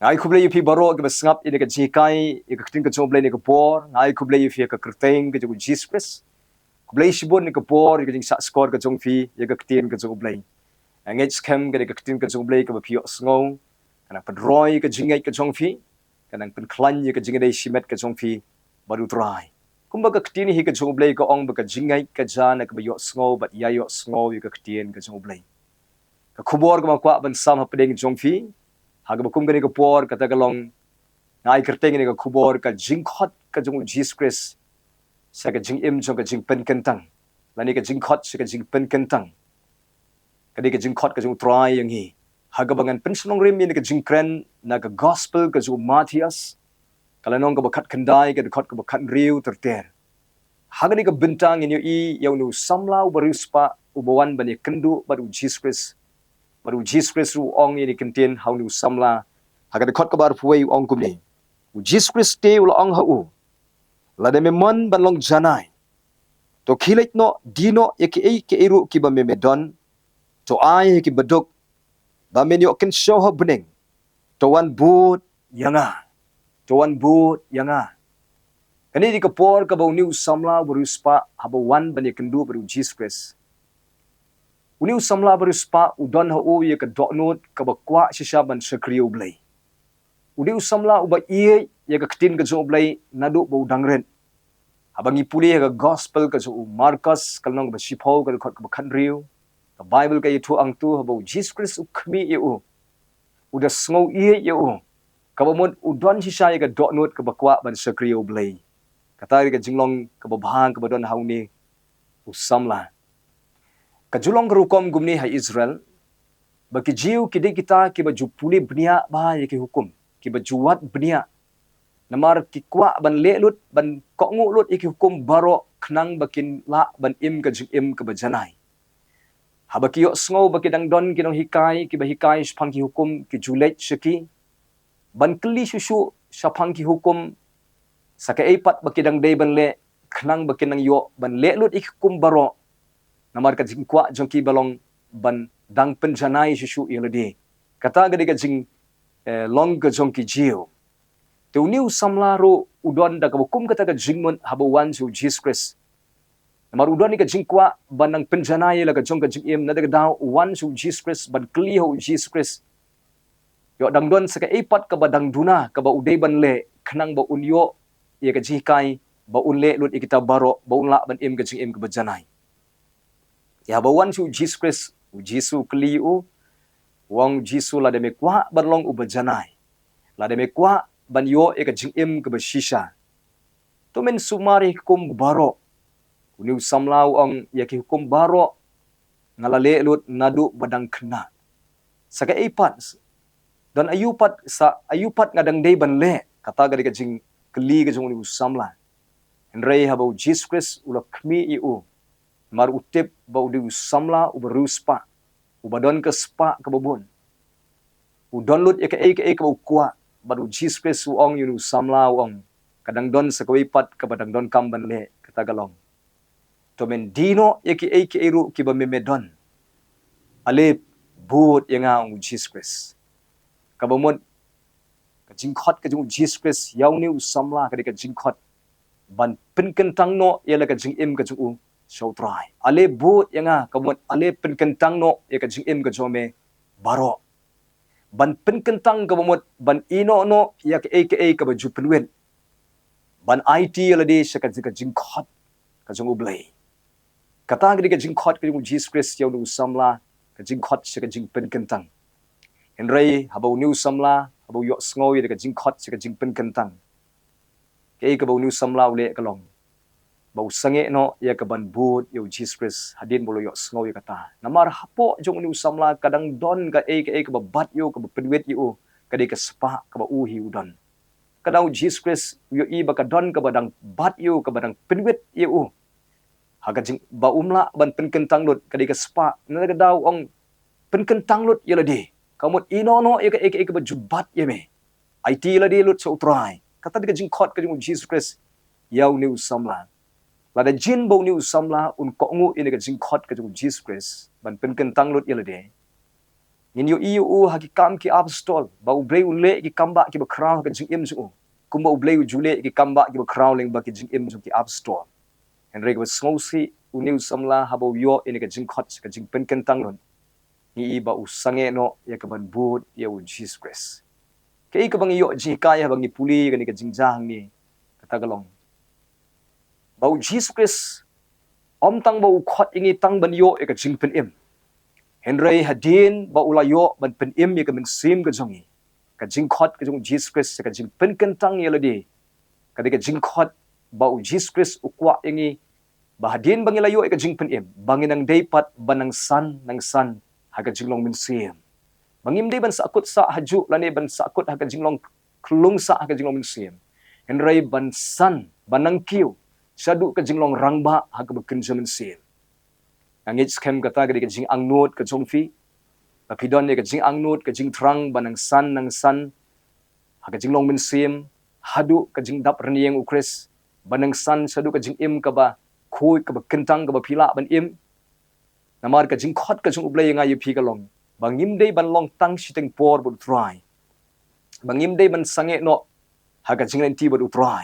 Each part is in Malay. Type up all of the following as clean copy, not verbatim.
ngai kuble yu pi baro ke basngap ine ke jikai e ke tin ke joble ne ke por ngai kuble yu fi ke kerteng ke ju Jesus Christ kuble shibon ne ke por ke jing sa skor ke jong fi ye ke tin ke joble ngai scam ke tin ke joble ke pi sngo kana pedroi ke jingai ke jong fi kana pen klan ye ke jingai shimet ke jong fi baru try kumba ke tin hi ke joble ke ong ba ke jingai ke jana ke yo sngo bat ya yo sngo ye ke tin ke joble ke kubor ke ma kwa ban sam ha pedeng jong fi haga bakum gani ka por kata kalong ngai kerteng ni ka kubor ka jingkhot ka jung Jesus Christ sa ka jing im jong ka jingpynkyntang lani ka jingkhot sa ka jingpynkyntang kadi ka jingkhot ka jung try yang hi haga bangan pensenong rim ni ka jingkren na ka gospel ka jung Matthias kala nong ka bakat kendai ka khot ka bakat riu terter haga ni ka bintang ni i yaw nu samlau baruspa ubawan bani kendu baru Jesus Christ baru Jesus Christ ru ong ni kentin how nu samla haga de khot ka bar puai ong kum ni Jesus Christ te ul ong ha u la de memon ban long janai to khilet no dino ke iru ki ba me medon to ai ki badok ba men yo ken show ha bening to wan but yanga kani di ka por ka ba nu samla baru spa haba wan ban ye kendu baru Jesus Christ uniu samla baru spa udon ha u ye ka donot ka ba kwa shisha ban sakriu blai uniu samla uba ie ye ka ktin ka jo blai nadu bo dangren abangi puli ka gospel ka jo Marcus kalnong ba shipho ka khot ka khanriu ka bible ka yitu ang tu ha bo Jesus Christ ukmi ye u uda sngo ie ye u ka ba mon udon shisha ye ka donot ka ba kwa ban sakriu blai kata ka jinglong ka ba bhang ka ba don hauni usamla kajulong kerukom gumni hai Israel baki jiu kide kita ki baju puli bnia ba ye ki hukum ki bajuat bnia namar ki kwa ban lelut ban kongu lut iki hukum baro khnang bakin la ban im ka jing im ka bajanai habaki yo sngo baki dang don ki nong hikai ki ba hikai shphang ki hukum ki julet shiki ban kli shushu shphang ki hukum saka epat baki dang dei ban le khnang bakin nang yo ban lelut iki hukum baro namar ka jing kwa jongki balong ban dang penjanai shushu yelade kata gade ka jing long ka jongki jiu tu new samlaro udon da ka bukum kata ka jingmon habawan su Jesus Christ namar udon ni ka jing kwa ban nang penjanai la ka jong ka jing im na da daw wan su Jesus Christ ban kli ho Jesus Christ yo dang don sa ka epat ka ba dang duna ka ba udai ban le khnang ba unyo ye ka jikai ba unle lut ikita baro ba unla ban im ka jing im ka bajanai ya bawan su Jesus Christ Jesu kliu wong Jesu la de me kwa ban long ubajanai la de me kwa ban yo e ka jing im ka bashisha to men sumari kum baro uniu samlau ong ya ki hukum baro ngalale lut nadu badang khna saka ipat dan ayupat ngadang dei ban le kata ga de ka jing kli ka jong uniu samla enrei habau Jesus Christ ula khmi iu mar utip ba udi samla uberuspa ubadon ke spa ke babon udon lut ya ke ka ukwa baru Jesus Christ ong yunu samla ong kadang don sakawipat ka badang don kamban le kata galong to men dino ya ke ru ki ba memedon ale but yanga ong Jesus Christ ka bamon ka jingkhot ka jung Jesus Christ yaw ni samla ka de ka jingkhot ban penkyntang no ya la ka jing im ka jung show try ale but yanga kamot ale penkyntang no ya ka jing im ka jome baro ban penkyntang ka bomot ban ino no ya ka ka baju penwen ban IT la de sa ka jingkhot ka jung ublay kata ka jingkhot ka jung Jesus Christ yaw nu samla ka jingkhot sa ka jing penkyntang enrei habau nu samla habau yo sngo ya ka jingkhot sa ka jing penkyntang ka bau nu samla ule ka long bau sange no ya ka ban but yo Jesus Christ hadin bolo yo sngo ya kata namar hapo jong ni samla kadang don ka ka ba bat yo ka penwet yo ka de ka spa ka ba uhi udon kadang Jesus Christ yo i ba ka don ka badang bat yo ka badang penwet yo haga jing ba umla ban penkyntang lut ka de ka spa na ka daw ong penkyntang lut yo ladi kamot ino no ya ka ba jubat ye me IT ladi lut so try kata de ka jing khot ka jong Jesus Christ yaw ni samla lada jin bo ni samla un kongu ini ka jingkhot ka jung Jesus Christ ban penkyntang lut yelade ngin yo iu haki kam ki apostol ba ublei ule ki kamba ki ba crown ka jing im ju kumba ublei jule ki kamba ki ba crown leng ba ki jing im ju ki apostol henry ba sngosi uniu samla habo yo ini ka jingkhot ka jingpynkyntang non ni ba usange no ya ka ban bud ya u Jesus Christ kei ka bang yo ji kaya bang ipuli ka ni ka jingjang ni katagalong ba u Jesus Christ om tang ba u khot ingi tang ban yo ya ka jingpen im henry hadin ba ulayo ban pen im ya ka men sim ka jongi ka jingkhot ka jong Jesus Christ ka jingpynkyntang ya ladi ka di ka jingkhot ba u Jesus Christ ukwa ingi bahadin bangilayo ka jingpen im bangin ang daypat banang san nang san haga jinglong min sim bangim day ban sa akut sa haju lani ban sa akut haga jinglong klung sa haga jinglong min sim henry ban san banang kiu sadu ka jinglong rangba haga bekenja min sim angit skem kata ka jing angnut ka jongfi kapidon ka jing angnut ka jing trang banang san nang san haga jinglong min sim hadu ka jing dap renieng ukris banang san sadu ka jing im ka ba khoi ka ba kentang ka ba pila ban im namar ka jingkhot ka jung ublay nga yupi ka long bangim day ban long tang siteng por bud try bangim day ban sange no haga jinglen ti bud try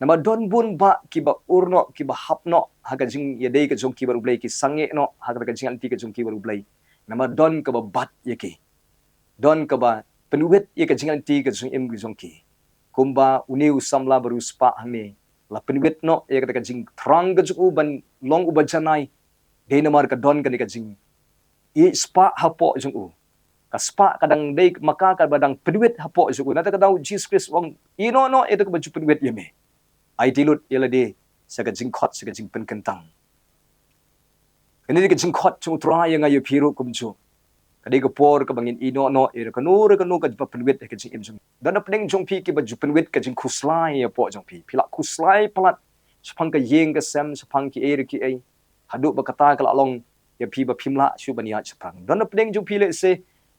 namar don bun ba ki ba urno ki ba hapno haga jing ya day ka jung ki bud ublay ki sange no haga ka jinglen ti ka jung ki bud ublay namar don ka ba bat yake don ka ba penuwet ye ka jinglen ti ka jung im ki jung ki kumba uniu samla baru spa hame la penuwet no ye ka jing trang ka jung ban long ubajanai day namar ka don ka ni ka jing i spa hapo jung u ka spa kadang day maka ka badang peduit hapo jung u nata ka daw Jesus Christ wang ino no ito ka baju peduit yeme ai dilut yela de sa ka jingkhot sa ka jingpynkyntang kani ka jingkhot chung tra yang ayo piro kumju kadi ka por ka bangin ino no ira ka nur ka peduit ka jing im jung dan apning jung pi ki baju peduit ka jing khuslai hapo jung pi pila khuslai palat sapang ka yeng ka sem sapang ki eri ki ai haduk berkata kalau long ya pi ba pimla shu baniat sepang don pedeng jung pi le se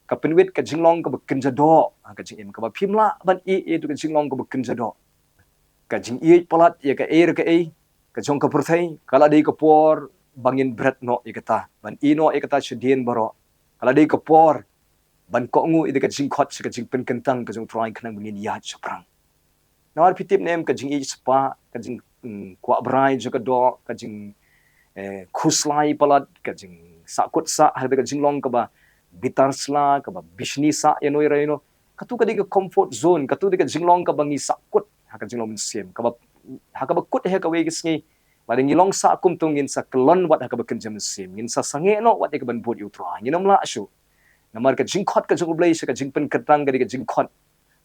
ka penwit ka jinglong ka bekenja do ka jing im ka ba pimla ban i tu ka jinglong ka bekenja do ka jing i palat ya ka ka ka jong ka perthai kala dei ka por bangin bret no ya kata ban i no ya kata shudien baro kala dei ka por ban ko ngu i ka jingkhot ka jingpynkyntang ka jong try kanang bangin yat sepang nawar pitip nem ka jing i spa ka jing kwa brai juga do ka jing khuslai palat ka jing sakut sa har ka jinglong ka ba bitar sla ka ba bishni sa yanoi raino katu ka di ka comfort zone katu di ka jinglong ka bangi sakut ha ka jinglong min sim ka ba ha ka ba kut he ka we gisngi ba ding long sa kum tung in sa klon wat ha ka ba kenjam sim in sa sange no wat ka ban bot yu tra nginom la shu namar ka jingkhot ka jung blai sa ka jingpynkyntang ka di ka jingkhot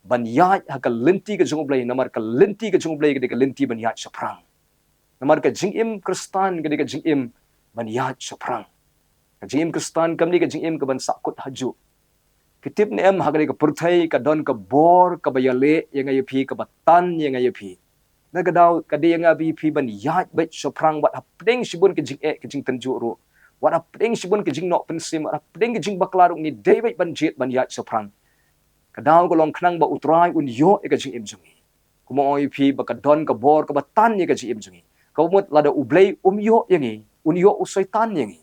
ban ya ha ka lenti ka jung blai namar ka lenti ka jung blai ka di ka lenti ban ya saprang namar ka jing im kristan ka di ka jing im ban yat saprang ka jing im kristan kam ni ka jing im ka ban sakut haju kitip ne em ha ka di ka purthai ka don ka bor ka bayale yang ayo pi ka batan yang ayo pi na ka daw ka di yang abi pi ban yat bet saprang wat apdeng sibun ka jing ka jing tanju ro wat apdeng sibun ka jing no pensim wat apdeng ka jing baklarung ni david ban jet ban yat saprang ka daw ko long khnang ba utrai un yo ka jing im jungi kumo oi pi ba ka don ka bor ka batan ni ka jing im jungi kaumut lada ublay umyo yangi unyo usaitan yangi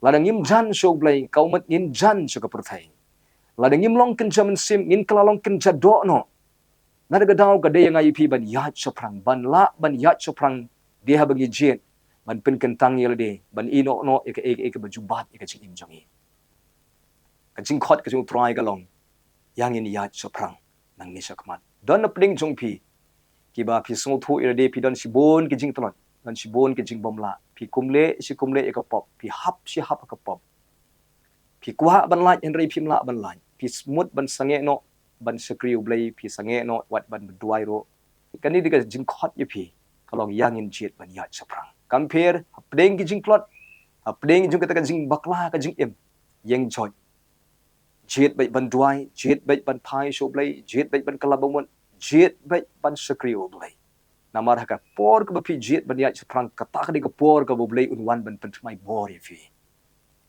lada ngim jan so ublay kaumut ngin jan so kaperthai lada ngim long kenja mensim ngin kelalong kenja do no nada gadaw gade yang ayi pi ban yat soprang ban la ban yat soprang dia bagi jet ban pynkyntang yelde ban ino no ek bajubat ek jing im jongi ka jingkhot ka jung try galong yang in yat soprang nang ni sakmat don apling jong pi kiba pi song thu ire pi don sibon ki jing tlon don sibon ki jing bomla pi kumle ek pop pi hap ek pop pi kwa ban lai en rei pi mla ban lai pi smut ban sange no ban sekriu blai pi sange no wat ban duai ro kani diga jing khot ye pi kalong yang in jet ban ya saprang compare apdeng ki jing plot apdeng jung kata ka jing bakla ka jing im yang joy jet bai ban duai jet bai ban phai so blai jet bai ban kalabomon jet bai ban sekriu blai namar haka por ka pi jet ban ya saprang kata ka diga por ka blai unwan ban pentmai bor ye fi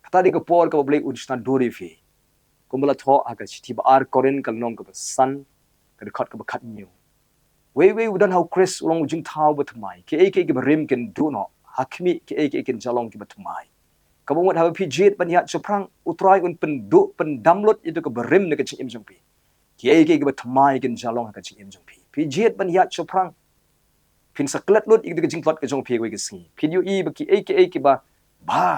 kata diga por ka blai un stan dori fi kumbala tho aga chiti ba ar koren kal nong ka san ka khat ka khat new we udan how chris long jing thau but mai ke rim ken do no hakmi ke ken jalong ki but mai Kabungot hawa pijit banyak seprang utrai un penduk pendamlut itu ke berim ne kecing im jong pi. Kiai ke bertemai gen jalong ka cing im jong pi. Pijit banyak seprang pin saklet lut ik de jingklot ke jong pi we ke singi. Pin yu I baki ke ba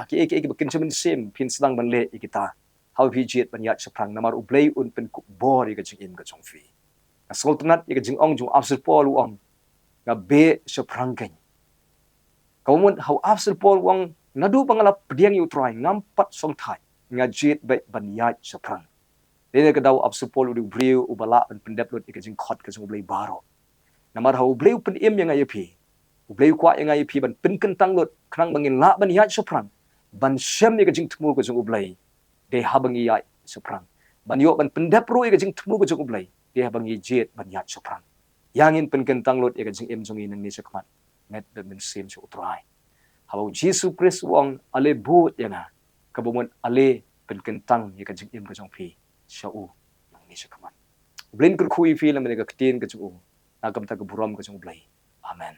ki ke bakin cemen sim pin sedang ban le kita. Hawa pijit banyak seprang namar ublei un pen ku bor ke cing im ke jong pi. Sultanat ik jing ong jong afsir pol ong nga be seprang ken. Kaumun hau afsir pol wang nadu pangalap pediang yu try ngampat song thai ngajit be banyat seprang. Dene ke dau afsir pol u briu u bala ban pendep lut ik jingkhot ke jong blei baro. Namar hau bleu pen im yang ayepi. Bleu kwa yang ayepi ban kentang lut krang bangin la banyat seprang. Ban syam ik jing temu ke jong blei. De habangi yai seprang. Ban yo ban pendep ru ik jing temu ke jong blei. De habangi jit banyat seprang. Yangin pen kentang lut ik jing im jong in ni sekmat. Net ben sim su utrai. Habau Jesus Christ wang ale but yana kabumun ale pen kentang ye kajing im kajong pi syau yang ni sekaman blin kur kui fi lam ne ka tin kajong agam ta ka buram kajong blai amen.